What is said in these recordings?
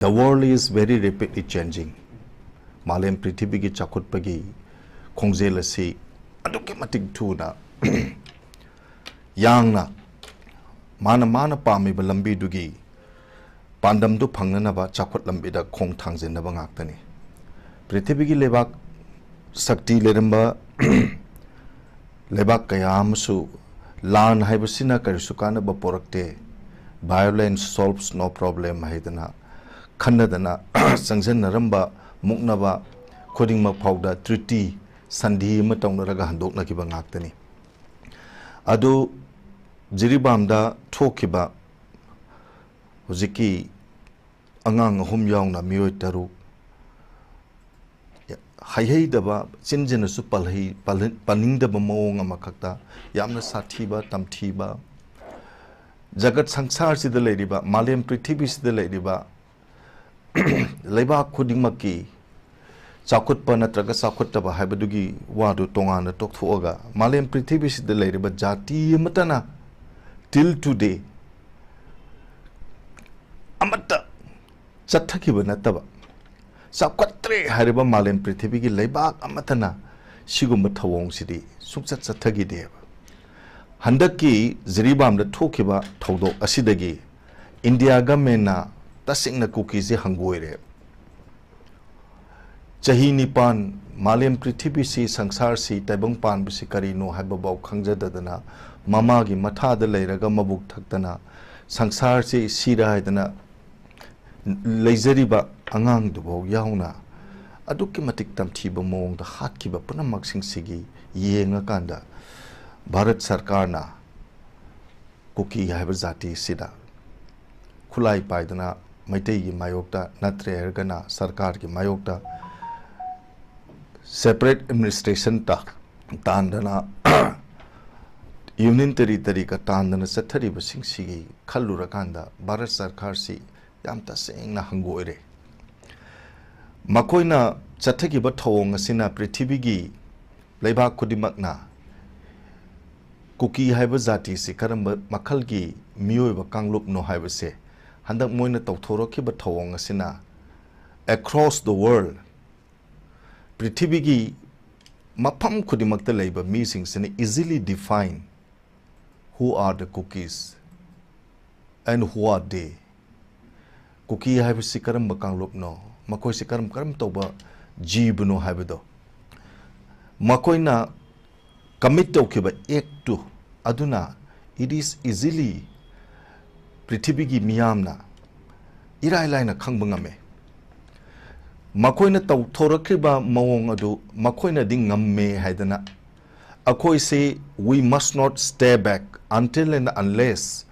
The world is very rapidly changing. Malem Prithibigi Chakutpagi Kongzelasi Adukimatic Tuna Yang Mana Pami Balambi Dugi Pandam du Panganaba Chakut Lambida Kong Tangs in the Bangaktani. Prithibigi Lebak Sakti Leremba Lebak Kayamsu Lan Hibasina Karisukana Baporakte. Violence solves no problem Haidana. Khandadana Sangsan Naramba Muknaba Koding Mapauda Treaty Sandi Matongaraga Handok Nakiba Ngaktani. Adu Jiribamda Tokiba Huziki Angang Hum Yong na Mio Taru Hai Daba Sinjana Supalhi Paningdaba Moong Makata Yamna Satiba Tamtiba Jagat Sangsar si the lady ba Malem Prithibi si the lady ba Leba Kudimaki Sakut Panatraga Sakutaba Habadugi Wadu Tongana Toktuoga Malem Prithibi si the lady ba Jati Matana till today Amata Sataki Banataba Sakwatre Hariba Malem Prithibi Leba Amatana Shigumatawong City Suksat Satagi Deva Handaki Ziribam the Tokiba Todo Asidagi India Gamena Tasing cookies Hanguere Chahi Nipan Malem Prithibi si Sangsar si Tabung Pan Bisikari no Hababau Kangja Dadana Mamagi Mata the Lairaga Mabuk Taktana Sangsar si Sira Dana Lazeriba Angang Dubo Yauna Adukimatic Tamtiba Mong the Hatkiba Punamaxing Sigi Yenga Kanda Bharat Sarkarna Kuki Habazati Sida Kulai Paidana Maitei Mayokta Natre Ergana Sarkar ki Mayokta Separate Administration Ta Tandana Union Territory ka Tandana Satari Basing Sigi Kalurakanda Bharat Sarkar si Yamta Sing na Hangoire Makoina Chataki Batong Sina Prithibigi Leba Kudimakna Kuki Habazati si Karamba Makalgi Mio Kanglup no Habase Handak Moina Tauthoroki Batong Sina across the world Prithibigi Mapam Kudimakta labor meetings and easily define who are the cookies and who are they. Kuki Habasi Karamba Kanglup no Makoi Sikaram Karam Toba Jibuno Habado Makoina Commit to Kiba Ek to Aduna, it is easily Prithibigi Miyamna Irailina Kangbangame Makoina Tau Torakiba Mawong Adu Makoina Dingame Haidana Akoi say we must not stay back until and unless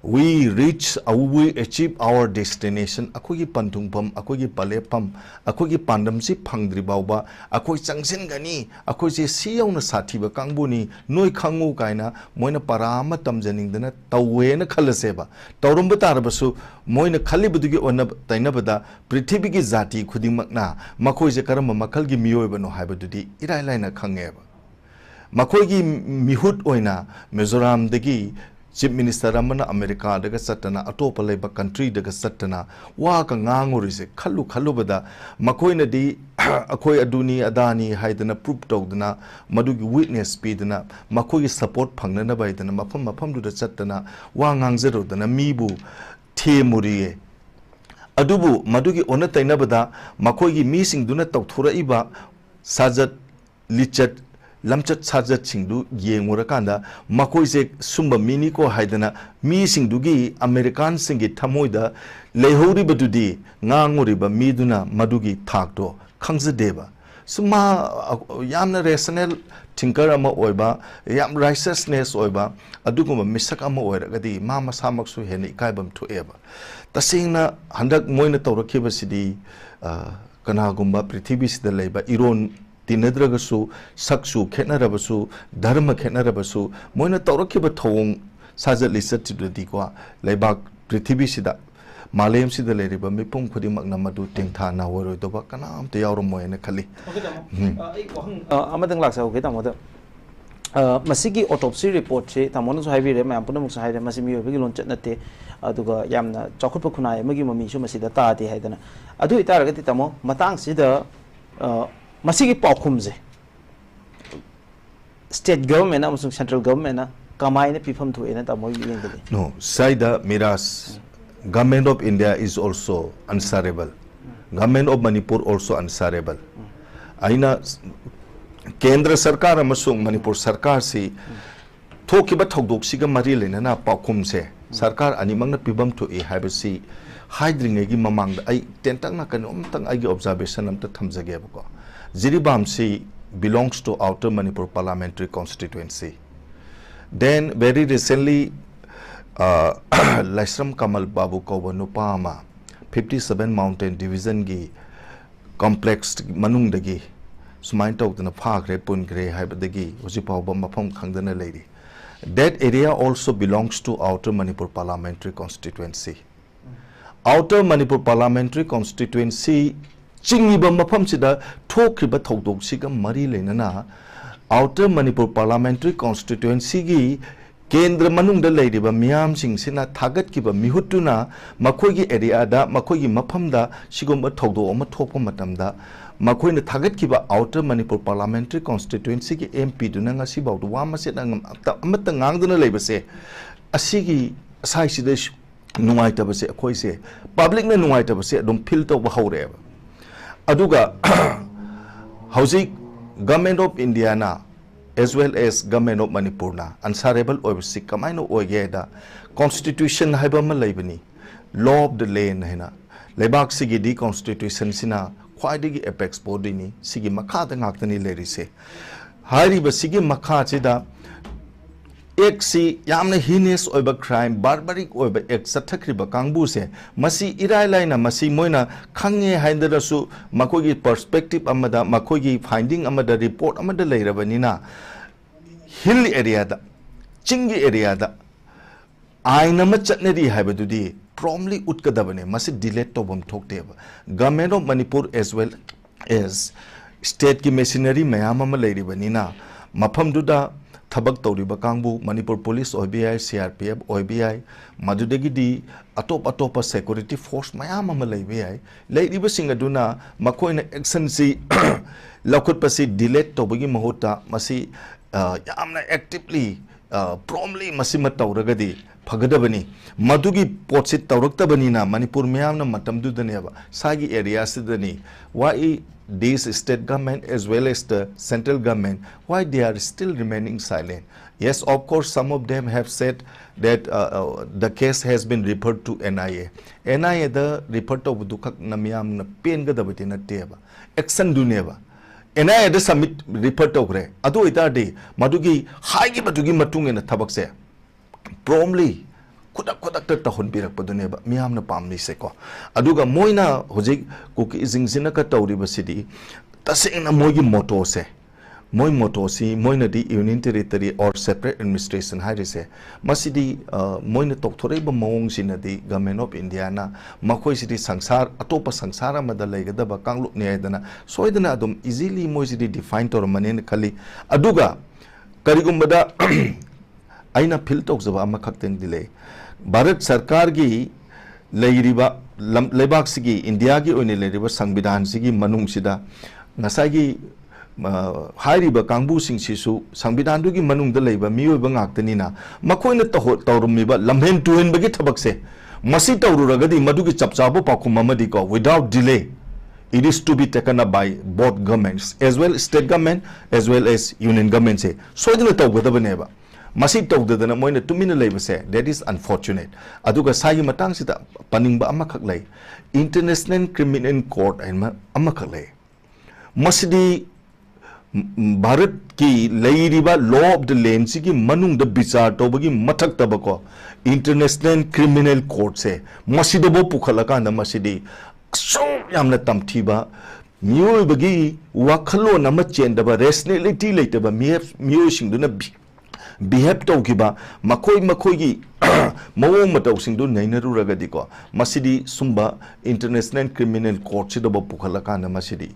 we reach we achieve our destination Akogi Pantungpam, Akogi Palepam, Akogi Pandamsi Pangdribauba, Akoi Changsingani, Akoji Siona Satiba Kangbuni, Noi Kangu Kaina, Moina Parama Tamjaning the Tawena Kalaseba, Taurumbutarabasu, Moina Kalibugi on Tainabada, Prithibigi Zati, Kudimakna, Makoji Karama Makalgi Mioba no Habadudi, Irailina Kangeva. Makogi Mihut Oina, Mizoram Degi. Chief Minister Ramana America daga satana atopa leba country daga satana wa ka ngangorise khalu bada makoina di akoi aduni adani haidana proof tawdana madugi witness pidana makoi support phangnana baidana mafam du da satana wa ngangjaro dana mibu themuri adubu madugi ona taina bada makoi gi mising duna tawthura iba sajat lichat Lamchat Sajat Singdu, Yengurakanda, Makoise Sumba Miniko Haidana, Mi Singdugi, American Singi Tamoida, Lehori Badudi, Nanguriba, Miduna, Madugi, Takto, Kangzadeva. Suma Yamna Rational Tinkarama Oiba, Yam Righteousness Oiba, Aduguma Misakama Oiragadi, Mama Samaksu Heni, Kaibam to Eva. Tasina, Handak Moina Torakiba City, Kanagumba, Pritibis the Labor, Iron. Tinadragasu, Saksu, Kenarabasu, Dharma Kenarabasu, Moina Torokiba Tong, Saza Lisa to the Digua, Lebak, Pritibisida, Malem si the lady, but Mipum Kudimak Namadu Tintana, or the Bakanam, the Auromo and a Kali. Amadang Lasa, okay, masigi autopsy report che tamon so habi re ma puna muk sai re masimi obi lon chat nate aduga yamna chokhup khunai magi mami su masida ta ti haidana adu itara gati tamo matang sida masigi paukhum je state government amusung central government na kamai ne pifam thu ena tamo yeng de no saida miras government of India is also answerable, government of Manipur also answerable. Aina Kendra Sarkar amasung Manipur Sarkar si thokiba thodok siga mari lenana paukhum se sarkar animang na pibam to e habasi hydring gi mamang ai tentang na kanom tang ai gi observation am ta thamjage ba ko Jiribam si belongs to Outer Manipur parliamentary constituency. Then very recently Laisram Kamal Babu Kawanupama 57 Mountain Division gi complex manung dagi sumain tok na phagre pungre haibadagi usipaw ba mafam khangdana lady. That area also belongs to Outer Manipur parliamentary constituency. Outer Manipur parliamentary constituency chingiba mafam sida thokriba thodok siga mari lenana Outer Manipur parliamentary constituency gi Kendra manungda leiriba miyam sing sina thagat kiba mihutuna makhoi gi area da makhoi gi mafam da sigomba thodok ama thokpa matamda makhoi na thagat kiba Outer Manipur parliamentary constituency ki MP duna ngasi bawdu wa ma set amata ngangduna leibase asigi sai sida nungai tabase akhoi se public na nungai tabase dum fil to ba hore aduga housing government of India na as well as government of Manipur na answerable obviously kamaino oigeda constitution haiba ma leibani law of the land hena lebak sigi di constitution sina khwaidigi apex body ni sigi makha da ngaktani lerise hari ba sigi makha chida ek si yamna heinous oiba crime barbaric oiba ek sathakriba kangbu se masi irai laina masi moina khangye haindarasu makogi perspective amada makogi finding amada report amada leirabanina hill area da chingi area da aina ma chatnari haibadudi promptly utkadabane masi delete tobam thokteba government of Manipur as well as state ki machinery mayam ama leiribanina mafam duda thabak tawriba kangbu Manipur police OBI CRPF OBI madudagi di atop security force mayam ama leibai leiriba singaduna makoina action si lakhut pasi delete tobagi mahota masi yamna actively promptly masi matawragadi phagadabani madugi potsit tawraktabani na Manipur mayamna matamdudaneba sagi area sidani why this state government as well as the central government, why they are still remaining silent? Yes, of course, some of them have said that the case has been referred to NIA. NIA the report of Dukak Namyam na pain gadabati na teba. Action duneba. NIA the submit report of re. Adu itadi madugi hagi madugi matung in a tabakse. Promptly. Kudak tahun birak paduneba miyam na pamni seko aduga moina hojik kuki jingzina ka tawri basidi tasing na mogi moto se moi moto si moina di union territory or separate administration harise masidi moina tokthore ba mawong sinadi government of India na makhoi sidi sangsar atopa sangsara madalai gada ba kanglu ne dana soidana adum easily moi sidi define tor manen khali aduga karigumbada aina phil tokjaba ama khakten delay Bharat Sarkar gi leiriba lebak sigi India gi oine leiriba sangbidan sigi manung sida ngasai gi hairiba kangbu sing sisu sangbidan du gi manung da leiba miyoiba ngaktani na makoina tawrumiba lamhen tuhen bagi thabak se masi tawruragadi madugi chapchabo pakhum amadi ko without delay it is to be taken up by both governments as well state government as well as union government se soidina tawgadabaneba masi tawdadana moina tumina leibase that is unfortunate aduga sai matang sida paningba amakhak lei international criminal court amakhak lei masidi Bharat ki leiriba law of the land sigi manung da bichar tobagi mathak tabako international criminal court se masida bo pukhalaka na masidi so yamna tamthiba myoy bagi wakhalo na ma chendaba rationality leitaba myoy singduna behave tawkiba makhoi gi mawong mataw singdu nainaru ragadi ko masidi sumba international criminal court sidaba pukhalaka na masidi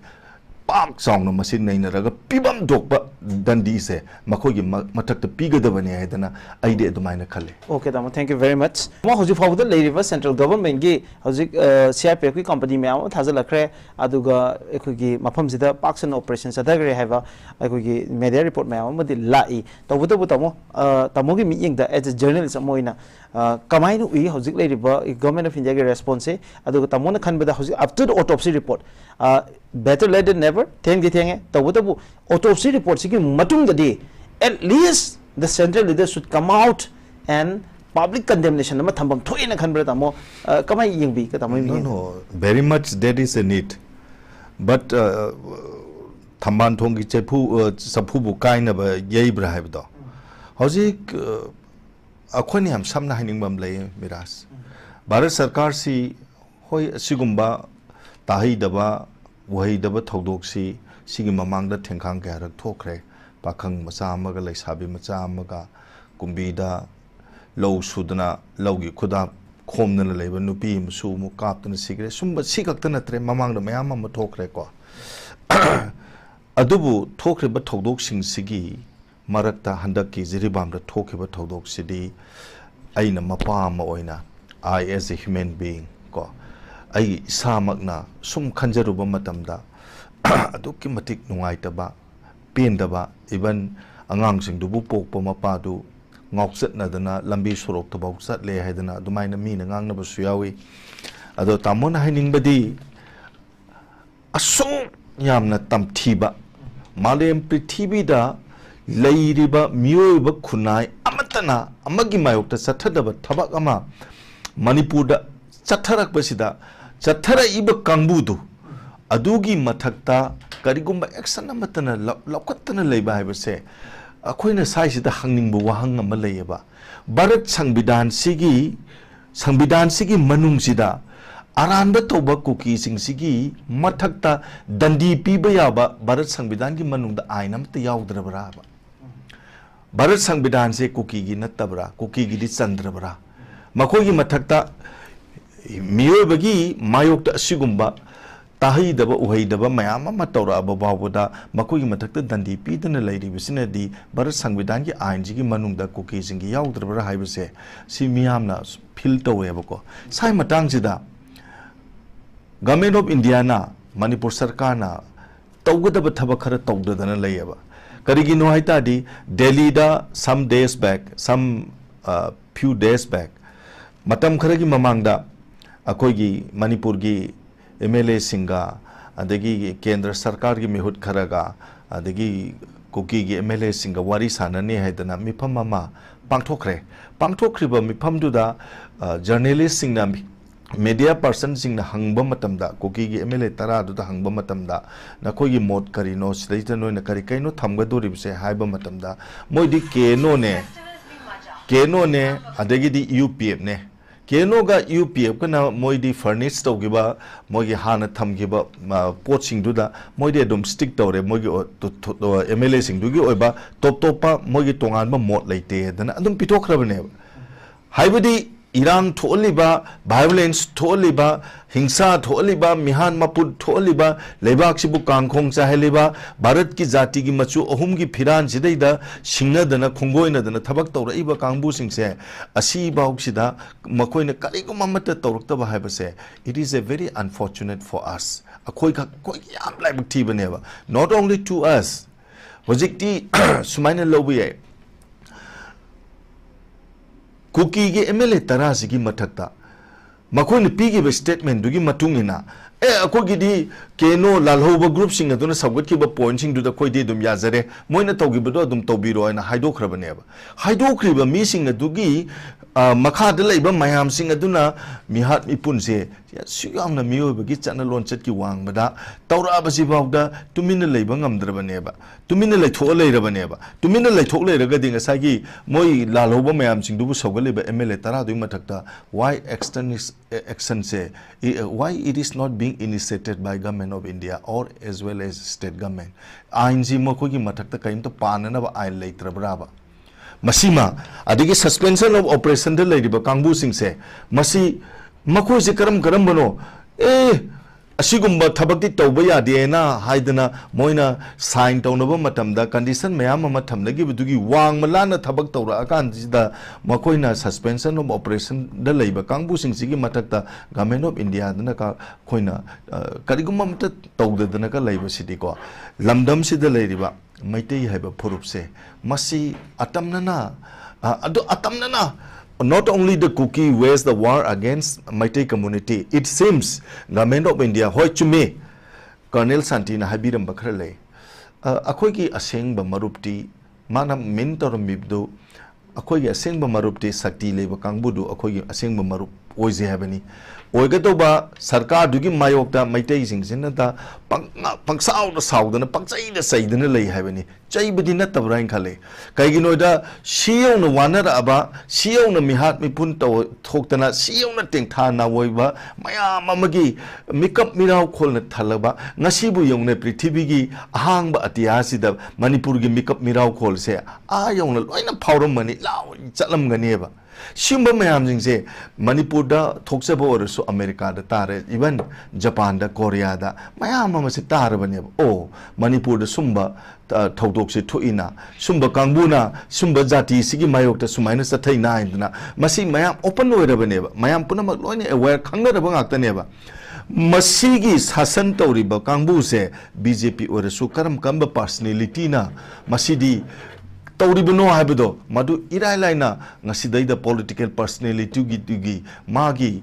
pak song no masin nainaraga pibam dokba dandi se makoi matak pigadabane haidana aide adumaina khale. Okay, tamo, thank you very much. Mo hoji fawda leiriba central government gi hoji CIP ki company myam thazalakre aduga ekhogi mafam sida paction operation sadagre haiba ekhogi media report myam madi lai tawudabu tamo gi meeting da as a journalist moina kamainu ui hoji leiriba government of India gi response aduga tamo na khanbada hoji after the autopsy report better late than never theng gi thenge tawudabu autopsy report sigi matung da di at least the central leaders should come out and public condemnation nama thambam thoina khanbra tamo kamai yingbi ka tamo no very much that is a need but thamban thongi chepu saphu bu kaina ba yeibra haibdo hojik akhoni ham samna haning bam lay miras bharat sarkar si hoi sigumba tahi daba wahi daba thodok si sigi mamang da thengkhang ka rak thokre pakhang macha amaga leisabi macha amaga kumbida low sudana lawgi khuda khomna leba nupi musu mu kaptana sigre sumba sikakta tre mamang da mayam ma thokre ko adubu thokre ba thodok sing sigi marakta handak ki jiribam da thokhe ba thodok sidi aina mapa ma oina I as a human being ko ai samakna sum khanjaruba matamda adukki matik nungaitaba pendaba even angang sing dubu pokpa mapadu ngauksat na dana lambi sorok tabau sat le haidana dumaina mi na ngang na ba suyawi ado tamon haining badi aso yamna tamthiba malem prithibi da leiriba mioiba khunai amatana amagi mayokta sathadaba thabak ama manipur da chatharak basida chathara iba kangbudu adugi mathakta karigumba action amatana laukatana leiba haibase akoina saisida hangningbu wahang ama leiba bharat sangbidan sigi manungsida aranda toba kuki sing mathakta dandi piba yaba bharat sangbidan gi manungda aina amta yaudrabra ba bharat sangbidan se kuki gi natabra kuki gi di chandrabra makoi gi mathakta miyoibagi mayokta asigumba tahi daba uhai daba mayam ama tawra abawda makoi gi mathakta dandi pidana leiri bisina di bharat sangbidan gi ain ji gi manungda kuki sing gi yaudrabra haibase si miyamna feel taweba ko sai matang sida Government of India na Manipur Sarkar na tawgadaba thabak khara tawdadana layaba karigino haitadi Delhi da some few days back matam kharagi mamangda akoigi Manipur gi MLA singa adagi Kendra Sarkar gi mihut kharaga adagi kuki gi MLA singa wari sanani haidana mifam mama pangthokriba mifam duda journalist singna media person singna hangba matamda koki gi MLA tara du da hangba matamda na koi gi mod kari no sidaita no na kari kaino thamga dori bise haiba matamda moi di keno ne adagi di UPF ne keno ga UPF kana moi di furnish to giba moi gi hana thamgiba pot sing du da moi di dom stick tore moi gi MLA sing du gi oiba topa moi gi tongan ba mod leite dana adum pitokhrabane haibadi Irang tholiba violence tholiba hingsa tholiba mihan mapud tholiba lebak sibu kangkhong chaheliba bharat ki jati gi machu ahum gi phiran sidaida singna dana khongoina dana thabak tawra iba kangbu singse asi bauk-sida makoina kariguma mata tawrakta ba haibase it is a very unfortunate for us akoi koi yam lai bukti baneba not only to us hojikti sumaina lobi Kuki gi MLA tara sigi mathakta makoi pigi ba statement dugi matungina akogi di keno lalhoba group sing aduna sabgat ki ba point sing du da koi di dum yazare moina tawgi ba dum tawbiro ana haidokhrabane ba haidokriba mi sing adugi makha da leiba mayam sing aduna mihat mipun se siyamna miyoba gi chana lonchat ki wang bada tawra ba si bawda tumina leiba ngamdrabane ba tumina leitho leirabane ba tumina leithok leiraga dinga sagi moi lalhoba mayam sing du sawgale ba MLA tara du mathakta why action se why it is not being initiated by Government of India or as well as state government ainji makogi mathakta kaimta panana ba ain leitrabra ba masima adigi suspension of operation de leiriba kangbu singse masi makoi se karam bano असिगुम्बा थबक्ति तौबा यादेना हाइदना मोइना साइन तौनबा मतमदा condition मयाम अमा थमदगी बदुगी वांग मलाना थबक तौरा अकानजिदा मकोइना सस्पेंशन ऑफ ऑपरेशन द लैबा कांगबु सिंगसिगी मथक्ता गवर्नमेंट ऑफ इंडिया दना का खोइना करिगुम्बा मत तौददना का लैबा सिदिको लमदम सिदा लैरिबा मैतै हाइबा फुरुपसे मसी अतमनना अदो अतमनना not only the cookie waged the war against Meitei community, it seems government of India hoi chume Colonel Santina habiram bakrale akoi ki aseng ba marupti mana min torom bibdu akoi ki aseng ba marupti sakti leba kangbudu akoi ki aseng ba marup oise habani oigato ba sarkar dugi mayokta Meitei singsinna ta pangsau da saudana pangchai da saidana lei habani chai budi na tabrain khale kaigino da siyo na wanara aba siyo na mihat mipun to thoktana siyo na tengtha na woiba maya mamagi mikap mirau khol na thalaba ngasibu yong na prithibhi gi ahang ba atihasi da manipur gi mikap mirau khol se a yong na loina phauram mani law chalam gani ba Shimba mayam jingse Manipur da thoksaba orasu America da tare even Japan da Korea da mayam amase tare bane o Manipur da sumba thodok se thoina sumba kangbuna sumba jati sigi mayok da sumaina sathai na indna masi mayam open oira bane ba mayam punama loine aware khangna ba ngakta ne ba masigi sasan tawriba kangbu se BJP orasu karam kamba personality na masidi Tauribano habido madu irailaina ngasidaida political personality gi magi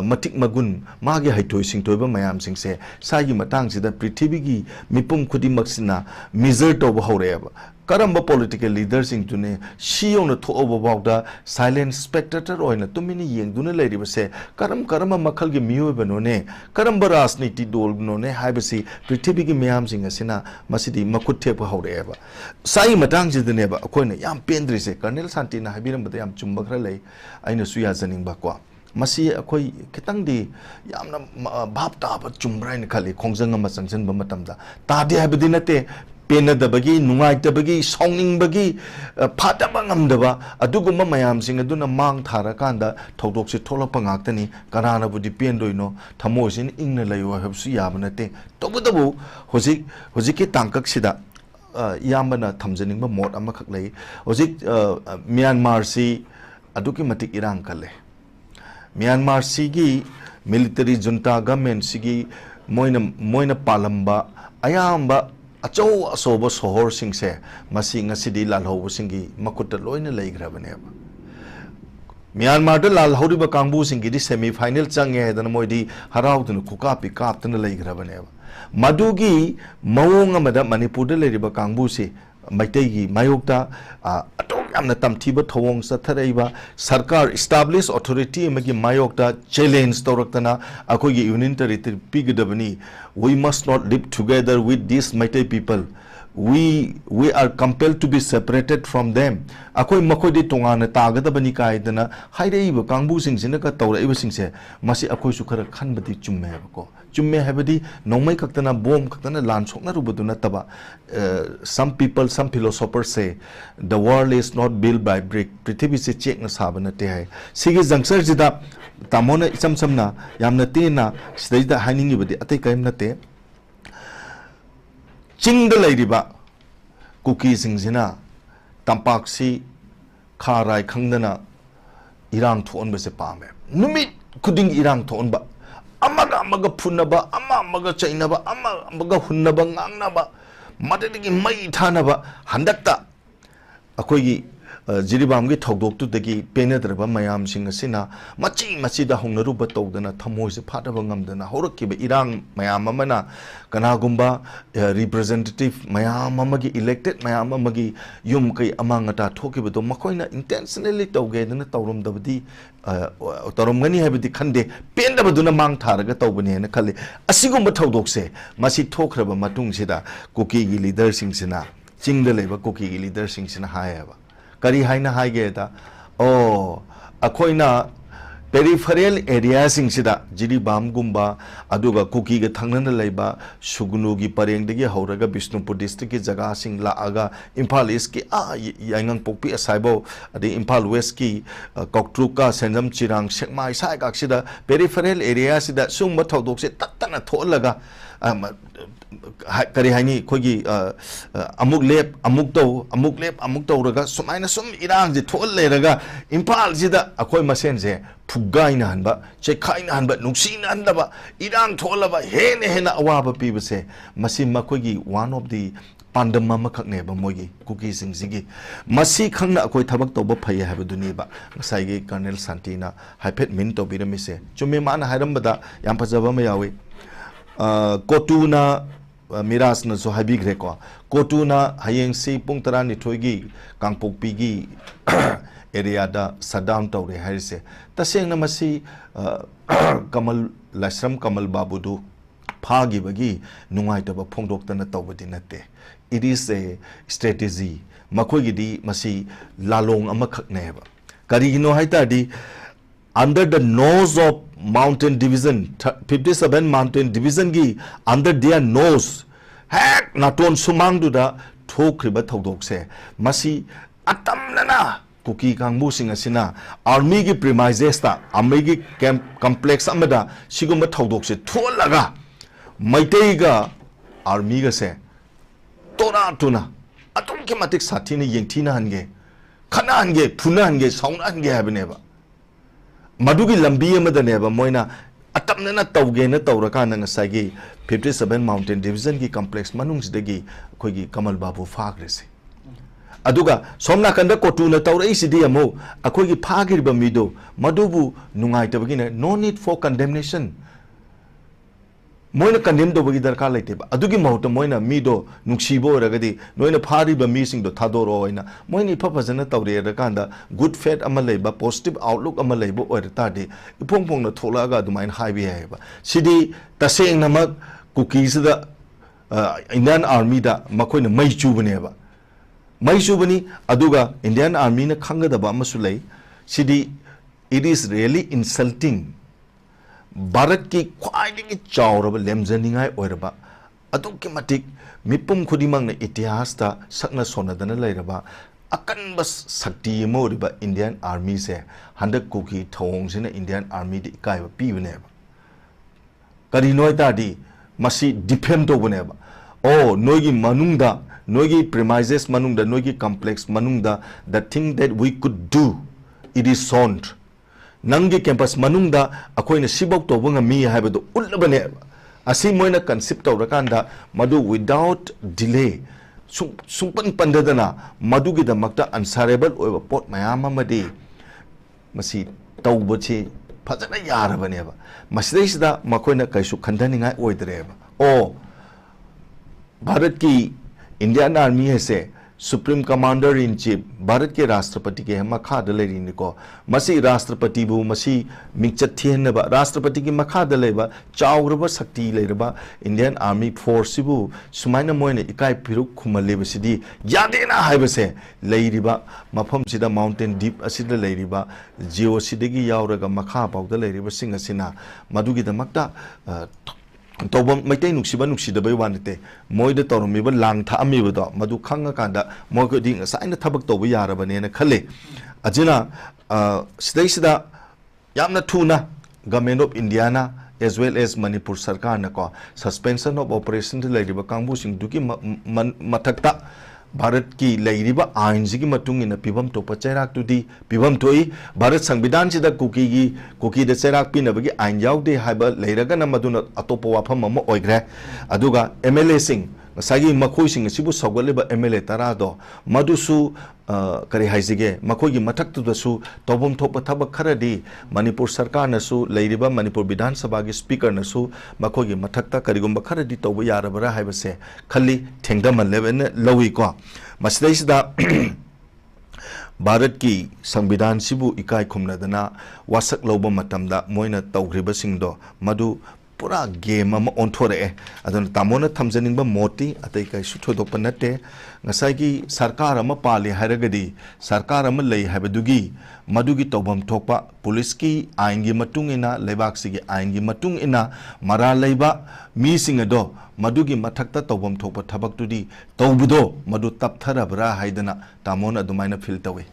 matik magun magi haitoi singtoiba mayam singse sagi matang sida prithibhi gi mipum khudi maksina measure to bahoreba karamba political leaders ingtune siong na thoba bawda silent spectator oina tumini yengduna leiriba se karama makhal gi miyo banone karamba rasniti dol none haibasi prithibhi gi mayam singa sina masidi makut thep bahoreba sai matang jidne ba akoina yam pendri se Colonel Santina habiram bada yam chumba khra lei aina suya janing ba kwa masi akoi kitang di yamna bhap ta ba chumbrain khali khongjang ma changchen ba matamda ta de habidi nate penadabagi nungaitabagi songningbagi phataba ngamdaba adugumba mayam sing aduna mang thara kanda thodok se tholapa ngaktani karana budi pendoino thamosin ingna layo habsu yabanate tobudabu hojiki tangkak sida yamana thamjaning ba mod ama khak lei hojik Myanmar si aduki matik irang kale Myanmar si gi military junta government sigi moina palamba ayamba achau asoba sohor singse masi ngasidi lalhobu singi makutta loina leigrabane Myanmar da lalhoriba kangbu singi di semi final change dan moidi haraudun kukapi kaptana leigrabane madugi mawong amada Manipur da leiriba kangbu si Meitei gi mayokta amna tamthiba thawong satharaiba sarkar established authority magi mayokta challenge toraktana akoi gi union territory pigdabani we must not live together with these Meitei people we are compelled to be separated from them akoi makoi de tongana tagadabani kaidana hairaiba kangbu singsina ka tawraiba singse masi akoi su khara khanbadi chumme ko chumme habadi nomai kaktana bom kaktana lan sokna rubaduna taba some people some philosophers say the world is not built by brick prithibhi se chek na sabana te hai sigi jangser jida tamona isam samna yamna te na sidaida haningi badi atai kaim na te ching da lairiba cookie singsina tampaksi kharai khangdana irang thon ba se pame numit kuding irang thon ba amaga phunaba amaga chainaba amaga hunnaba ngangnaba madadigi mai thanaba handakta akoi jiribam gi thodok tu dagi penadraba mayam sing asina machi da hongnaruba tawdana thamoi se phataba ngamdana horakkiba irang mayam amana kanagumba representative mayam amagi elected mayam amagi yum kai amangata thokiba do makoina intentionally tawgedana tawrumdabadi taromgani habidi khande pendabaduna mang tharaga tawbani na khali asigumba thodok se masi thokraba matung sida cookie gi leader sing sina chingda leba cookie gi leader sing sina hayaba kari haina haige da o akoina peripheral area singsida jiribam gumba aduga kuki ga thangnana leiba sugunu gi pareng degi hauraga Bishnupur district ki jaga sing la aga Imphal East ki yangang pokpi asaibo adi Imphal West ki Koktruka Senjam Chirang Sekmai sai ka sida peripheral area sida sungba thodok se tattana tholaga kari haini khogi amuk lep amuk tau raga sumaina sum irang je thol le raga Imphal sida akoi masen je Pugai na hanba, Chekai na hanba, Nuksi na hanba, Irang tholaba, hena awaba pibase, Masi makogi one of the pandama kakne ba mogi, cookie sing sigi. Masi kangna akoi tabak toba paya have duniba, Masai Colonel Santina, Hypet Minto Biramise, Chumi mana Harambada, Yampazava Mayawi, Kotuna Miras na so habig rekwa, Kotuna Hayeng si Pungtarani Togi, Kangpok Pigi. Area da sadam tawre harise taseng namasi kamal lasram kamal babudu phagi bagi nungai taba phongdok tana tawbadi natte it is a strategy makoi gidi masi lalong amakhak neba karigino haita di under the nose of mountain division 57 mountain division gi under their nose hek naton sumang du da thokriba thodok se masi atam nana Kuki Kangbu Singasina, Army ki premises ta, Army ki complex amada, Siguma Todok se, Tolaga, Maitega, Army ga se, Tora Tuna, Atomkimatic Satina Yentina Hange, Kana Hange, Puna Hange, Sound Hange Habaneva. Madugi Lambia Madaneva, Moina, Atamna Taugena Taurakan and Sagi, 57 Mountain Division ki complex Manungs degi, Kogi Kamal Babu Fagresi. Aduga somna kanda kotuna tawra isidi amo akoi gi phagir ba mido madubu nungai tabagina no need for condemnation moina condemn do bagi darkar laite ba adugi mahota moina mido nuksibo ragadi noina phari ba mi sing do thadoro oina moini phapajana tawre ra kanda good faith amalai ba positive outlook amalai bo or tade ipongpong na thola ga dumain highway hai ba sidi taseng namak cookies da Indian Army da makoina mai chubane ba Maisubani aduga Indian Army na khanga da ba masulai sidi it is really insulting Bharat ki khwaidagi chawraba lemjaningai oiraba adukki matik mipum khudimang na itihas ta sakna sonadana lairaba akan bas sakti moriba Indian Army se handak kuki thong sina Indian Army di kai ba pibne ba kari noita di masi defend to bune ba oh noigi manungda Nogi premises manungda, nogi complex manungda, the thing that we could do, it is sound. Nangi campus manungda, akoy na sibok to bunga mi habado ulabane. Asi moina concept to rakanda, madu without delay. Sumpan pandadana, madu gida makta answerable over pot mayama madi. Masi taubachi, pazana yarabaneva. Masdays da makoina kaisu kandaninga oidreva. Oh, Bharat ki Indian Army है से Supreme Commander in Chief Bharat के राष्ट्रपति के मखा दलेरी निको मसी राष्ट्रपति बु मसी मिक्चत थियन बा राष्ट्रपति की मखा दलेबा चाउरबा शक्ति लेरबा Indian Army Force बु सुमाइना मोइने इकाई पिरुक खुमलेब सिदी यादेना हाइबसे लेरिबा मफम सिदा माउंटेन डीप असिदा लेरिबा जिओ सिदगी यावरगा मखा पाउदा लेरिबा सिंग असिना मदुगी दमक्ता तौबम मैतै नुक्सिबा नुक्सिदबै वानते मोइद तौरमिबा लांग थामिबदो मदु खंगा कांदा मोइको दिंग साइना थबक तौब यारबनेना खले अजिना सिदैसिदा यामना थुना गवर्नमेंट ऑफ इंडिया ना as well as Manipur सरकार ना को suspension of operation लेरिबा कांगबु सिंग दुकी मथक्ता भारत की लेरिबा आइन जी की मतुंग इन पिबम तो पचैराक तुदी पिबम तोई भारत संविधान सिदा कुकी द चैराक पिनबगी आइन याउदे हाइबा लेरगा न मदुना अतोप वाफम अम ओइग्रे अदुगा एमएलए सिंग सागी मखोई सिंग सिबु सगलेबा एमएलए तरादो मदुसु करी हाइजिगे मखोगी मथक्तुदसु तोबम थोप थबक खरदी मणिपुर सरकार नसु लेरिबा मणिपुर विधानसभा की स्पीकर नसु मखोगी मथक्ता करिगुम खरदी तोब यारबरा हाइबसे खल्ली थेंगदम लेबन लवी को मसदैसदा भारत की संविधान सिबु इकाई खुमनदना वासक लोब मतमदा मोइना तौग्रिबसिंगदो मदु पूरा गेम अमा ओंथोरे अदन तामोना थमजनिंग मोटी अतई कई सुथोदोप नटे ngसाई सरकार अमा पाले हारगदी सरकार अमा लई हाबदुगी मदुगी तौबम थोकपा पुलिस की आइन की मतुंग इना लेबाक सिगी आइन की मतुंग इना मरा लेबा मीसिंग अदो मदुगी मथक्ता तौबम थोकपा थबक तुदी तौबदो मदु तपथरबरा हाइदना तामोना अदुमाइना फील तवे।